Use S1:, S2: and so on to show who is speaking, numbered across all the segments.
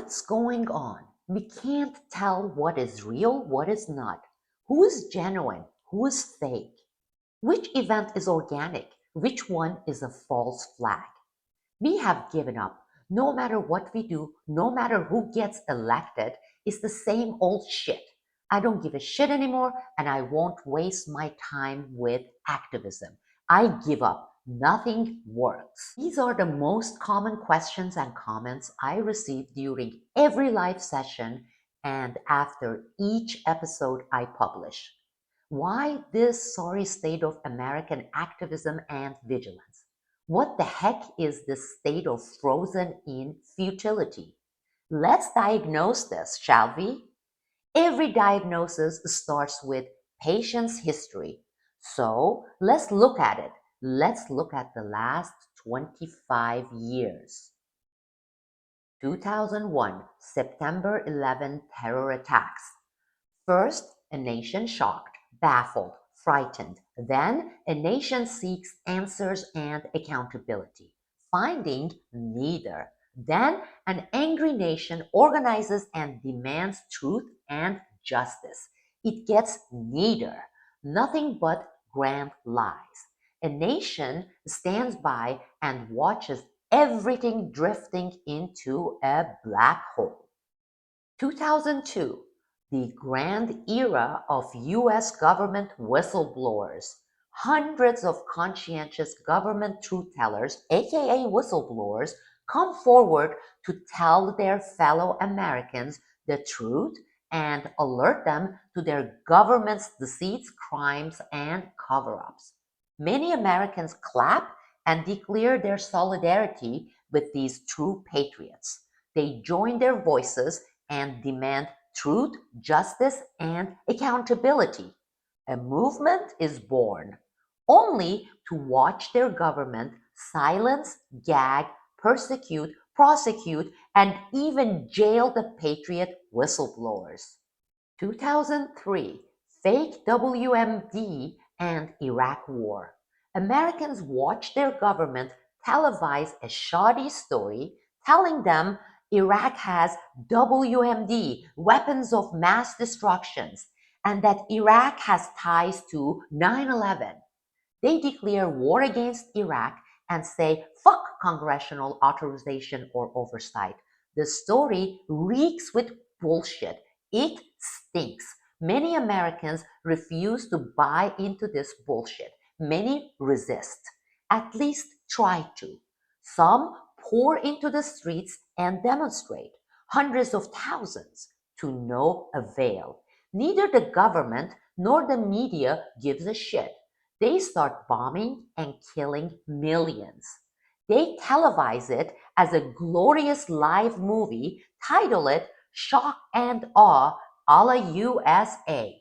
S1: What's going on? We can't tell what is real, what is not. Who is genuine? Who is fake? Which event is organic? Which one is a false flag? We have given up. No matter what we do, no matter who gets elected, it's the same old shit. I don't give a shit anymore and I won't waste my time with activism. I give up. Nothing works. These are the most common questions and comments I receive during every live session and after each episode I publish. Why this sorry state of American activism and vigilance? What the heck is this state of frozen in futility? Let's diagnose this, shall we? Every diagnosis starts with patient's history. So let's look at it. Let's look at the last 25 years. 2001, September 11 terror attacks. First, a nation shocked, baffled, frightened. Then, a nation seeks answers and accountability, finding neither. Then, an angry nation organizes and demands truth and justice. It gets neither. Nothing but grand lies. A nation stands by and watches everything drifting into a black hole. 2002, the grand era of US government whistleblowers. Hundreds of conscientious government truth tellers, aka whistleblowers, come forward to tell their fellow Americans the truth and alert them to their government's deceits, crimes, and cover ups. Many Americans clap and declare their solidarity with these true patriots. They join their voices and demand truth, justice, and accountability. A movement is born only to watch their government silence, gag, persecute, prosecute, and even jail the patriot whistleblowers. 2003, fake WMD and Iraq War. Americans watched their government televise a shoddy story telling them Iraq has WMD, weapons of mass destructions, and that Iraq has ties to 9/11. They declare war against Iraq and say, fuck congressional authorization or oversight. The story reeks with bullshit. It stinks. Many Americans refuse to buy into this bullshit. Many resist, at least try to. Some pour into the streets and demonstrate, hundreds of thousands, to no avail. Neither the government nor the media gives a shit. They start bombing and killing millions. They televise it as a glorious live movie, title it Shock and Awe a la USA.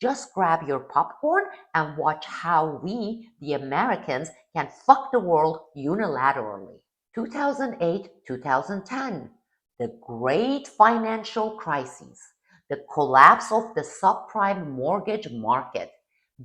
S1: Just grab your popcorn and watch how we, the Americans, can fuck the world unilaterally. 2008 2010, the great financial crisis, the collapse of the subprime mortgage market,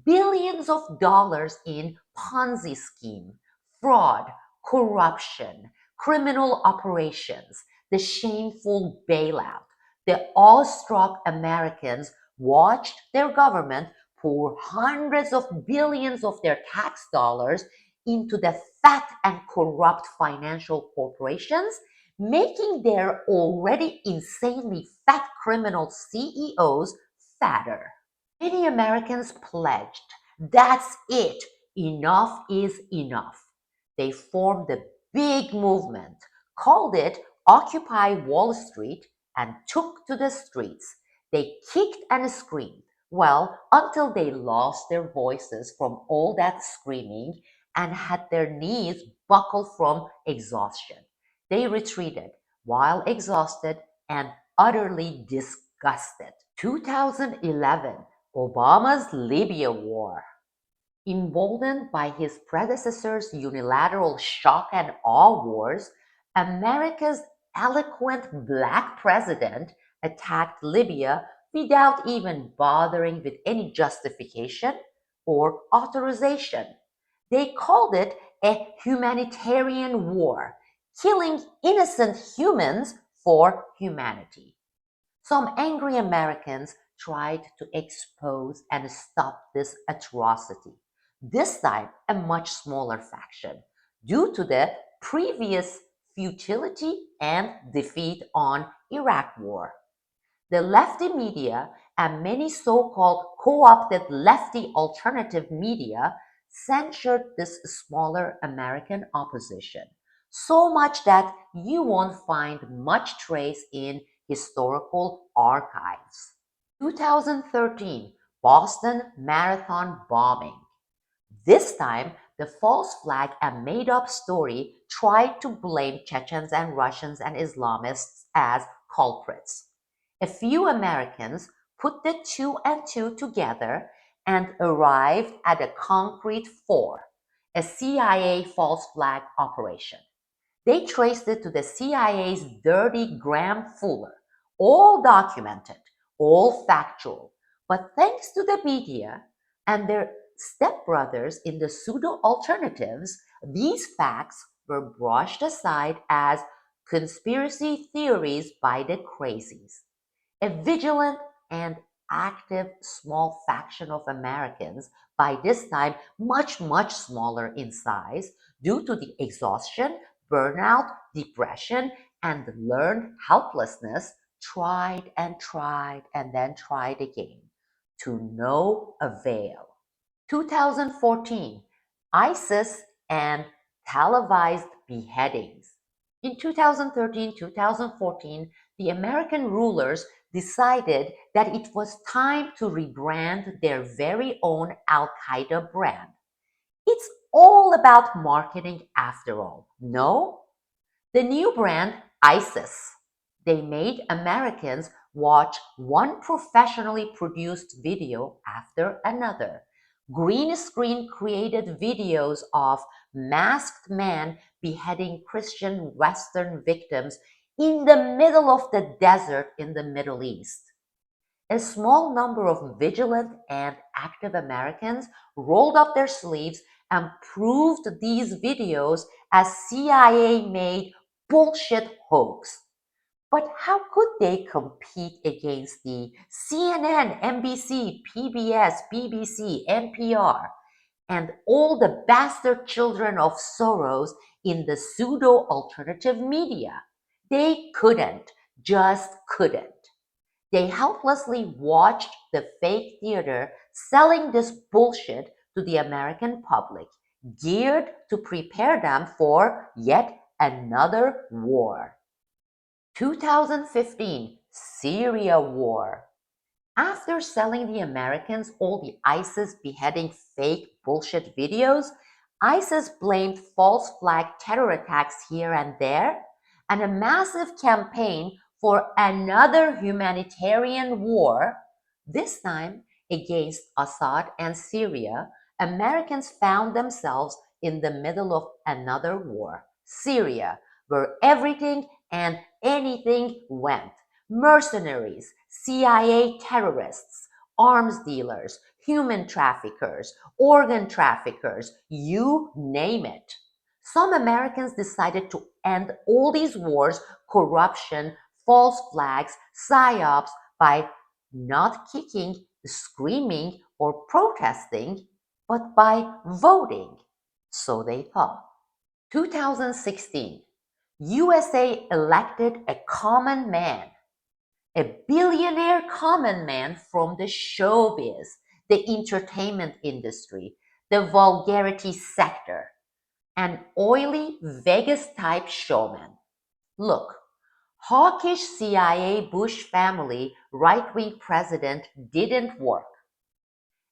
S1: billions of dollars in Ponzi scheme, fraud, corruption, criminal operations, the shameful bailout. The awestruck Americans watched their government pour hundreds of billions of their tax dollars into the fat and corrupt financial corporations, making their already insanely fat criminal CEOs fatter. Many Americans pledged, that's it, enough is enough. They formed a big movement, called it Occupy Wall Street, and took to the streets. They kicked and screamed, well, until they lost their voices from all that screaming and had their knees buckle from exhaustion. They retreated, while exhausted and utterly disgusted. 2011, Obama's Libya war. Emboldened by his predecessor's unilateral shock and awe wars, America's eloquent black president attacked Libya without even bothering with any justification or authorization. They called it a humanitarian war, killing innocent humans for humanity. Some angry Americans tried to expose and stop this atrocity, this time a much smaller faction, due to the previous futility and defeat on Iraq War. The lefty media and many so-called co-opted lefty alternative media censored this smaller American opposition, so much that you won't find much trace in historical archives. 2013 Boston Marathon bombing. This time, the false flag and made up story tried to blame Chechens and Russians and Islamists as culprits. A few Americans put the two and two together and arrived at a concrete four, a CIA false flag operation. They traced it to the CIA's dirty Graham Fuller, all documented, all factual. But thanks to the media and their stepbrothers in the pseudo alternatives, these facts were brushed aside as conspiracy theories by the crazies. A vigilant and active small faction of Americans, by this time much smaller in size, due to the exhaustion, burnout, depression, and learned helplessness, tried and tried and then tried again, to no avail. 2014, ISIS and televised beheadings. In 2013-2014, the American rulers decided that it was time to rebrand their very own Al Qaeda brand. It's all about marketing after all. No? The new brand, ISIS. They made Americans watch one professionally produced video after another. Green screen created videos of masked men beheading Christian Western victims in the middle of the desert in the Middle East. A small number of vigilant and active Americans rolled up their sleeves and proved these videos as CIA made bullshit hoax. But how could they compete against the CNN, NBC, PBS, BBC, NPR, and all the bastard children of Soros in the pseudo alternative media? They couldn't, just couldn't. They helplessly watched the fake theater selling this bullshit to the American public, geared to prepare them for yet another war. 2015 Syria War. After selling the Americans all the ISIS beheading fake bullshit videos, ISIS blamed false flag terror attacks here and there, and a massive campaign for another humanitarian war, this time against Assad and Syria. Americans found themselves in the middle of another war, Syria, where everything and anything went. Mercenaries, CIA terrorists, arms dealers, human traffickers, organ traffickers, you name it. Some Americans decided to end all these wars, corruption, false flags, psyops by not kicking, screaming, or protesting, but by voting. So they thought. 2016, USA elected a common man, a billionaire common man from the showbiz, the entertainment industry, the vulgarity sector, an oily Vegas type showman. Look, hawkish CIA Bush family right wing president didn't work.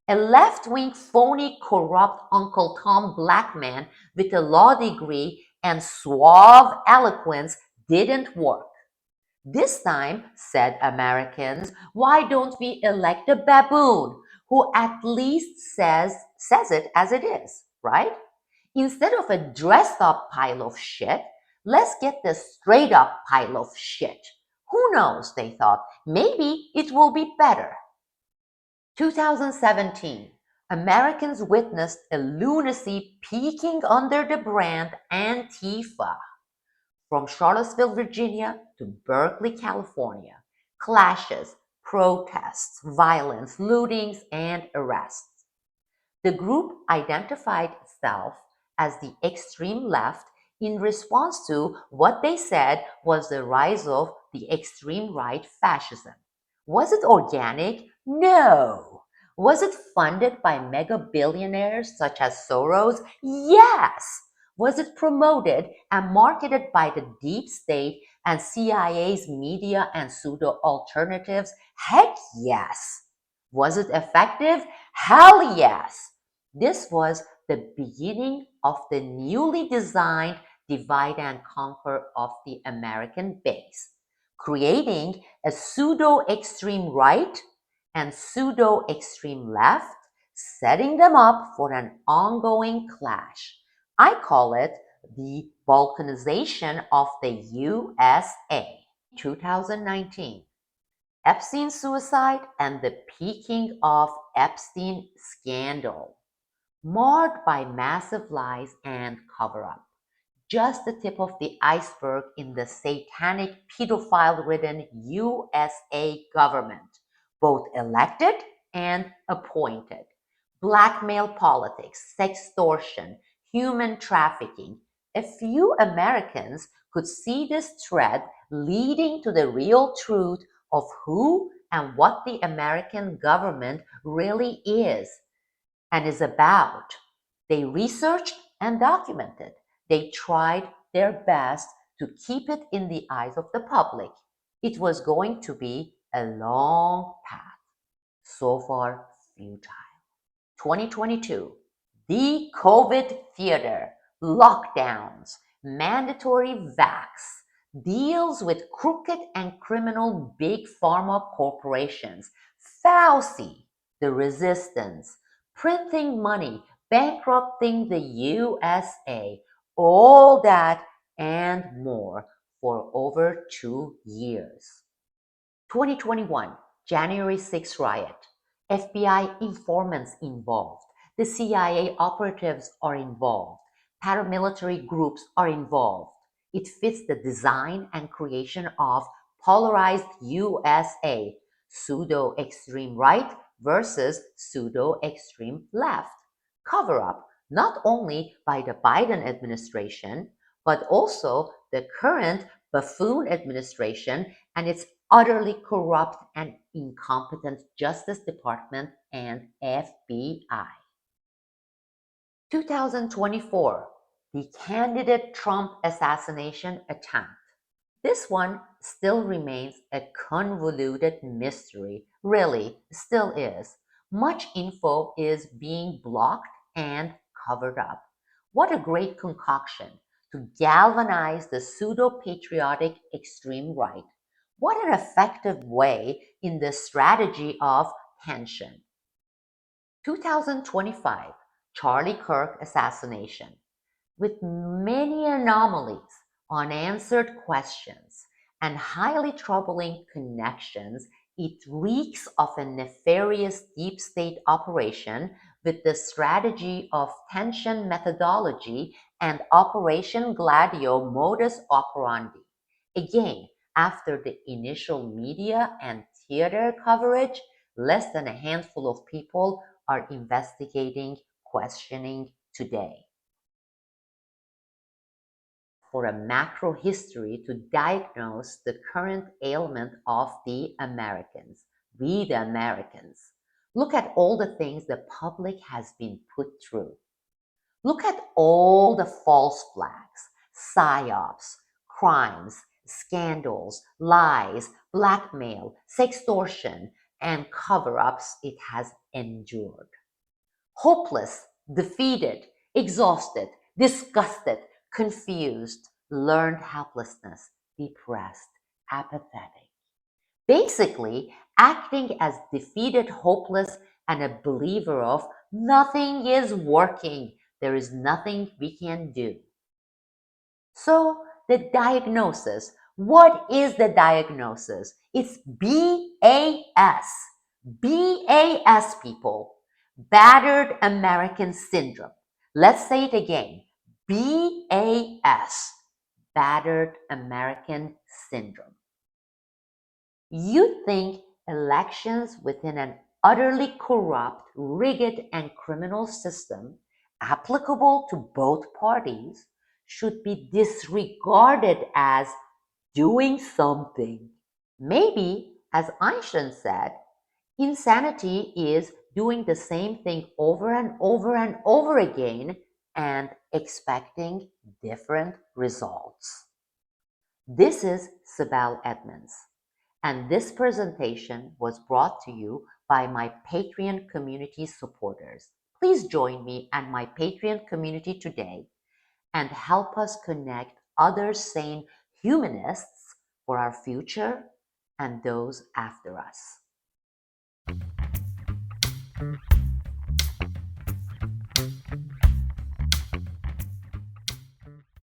S1: A left wing phony corrupt Uncle Tom black man with a law degree and suave eloquence didn't work. This time, said Americans, why don't we elect a baboon who at least says it as it is, right? Instead of a dressed up pile of shit, let's get the straight up pile of shit. Who knows, they thought, maybe it will be better. 2017, Americans witnessed a lunacy peeking under the brand Antifa. From Charlottesville, Virginia to Berkeley, California. Clashes, protests, violence, lootings, and arrests. The group identified itself as the extreme left in response to what they said was the rise of the extreme right fascism. Was it organic? No. Was it funded by mega billionaires such as Soros? Yes. Was it promoted and marketed by the deep state and CIA's media and pseudo alternatives? Heck yes. Was it effective? Hell yes. This was the beginning of the newly designed divide and conquer of the American base, creating a pseudo extreme right and pseudo extreme left, setting them up for an ongoing clash. I call it the balkanization of the USA. 2019. Epstein suicide and the peaking of Epstein scandal, marred by massive lies and cover up. Just the tip of the iceberg in the satanic pedophile ridden USA government, both elected and appointed. Blackmail politics, sextortion, human trafficking. A few Americans could see this thread leading to the real truth of who and what the American government really is and is about. They researched and documented. They tried their best to keep it in the eyes of the public. It was going to be a long path, so far futile. 2022, the COVID theater, lockdowns, mandatory vax, deals with crooked and criminal big pharma corporations, Fauci, the resistance, printing money, bankrupting the USA, all that and more for over 2 years. 2021, January 6 riot. FBI informants involved. The CIA operatives are involved. Paramilitary groups are involved. It fits the design and creation of polarized USA, pseudo extreme right versus pseudo extreme left. Cover up not only by the Biden administration, but also the current buffoon administration and its utterly corrupt and incompetent Justice Department and FBI. 2024, the candidate Trump assassination attempt. This one still remains a convoluted mystery, really, still is. Much info is being blocked and covered up. What a great concoction to galvanize the pseudo patriotic extreme right. What an effective way in the strategy of tension. 2025, Charlie Kirk assassination. With many anomalies, unanswered questions, and highly troubling connections, it reeks of a nefarious deep state operation with the strategy of tension methodology and Operation Gladio modus operandi. Again, after the initial media and theater coverage, less than a handful of people are investigating, questioning today. For a macro history to diagnose the current ailment of the Americans, we the Americans. Look at all the things the public has been put through. Look at all the false flags, psyops, crimes, scandals, lies, blackmail, sextortion, and cover ups it has endured. Hopeless, defeated, exhausted, disgusted, confused, learned helplessness, depressed, apathetic. Basically, acting as defeated, hopeless, and a believer of nothing is working, there is nothing we can do. So, the diagnosis. What is the diagnosis? It's BAS. BAS, people. Battered American Syndrome. Let's say it again. BAS. battered American syndrome. You think elections within an utterly corrupt, rigged, and criminal system, applicable to both parties, should be disregarded as doing something. Maybe, as Einstein said, insanity is doing the same thing over and over and over again and expecting different results. This is Sibel Edmonds, and this presentation was brought to you by my Patreon community supporters. Please join me and my Patreon community today and help us connect other sane humanists for our future and those after us.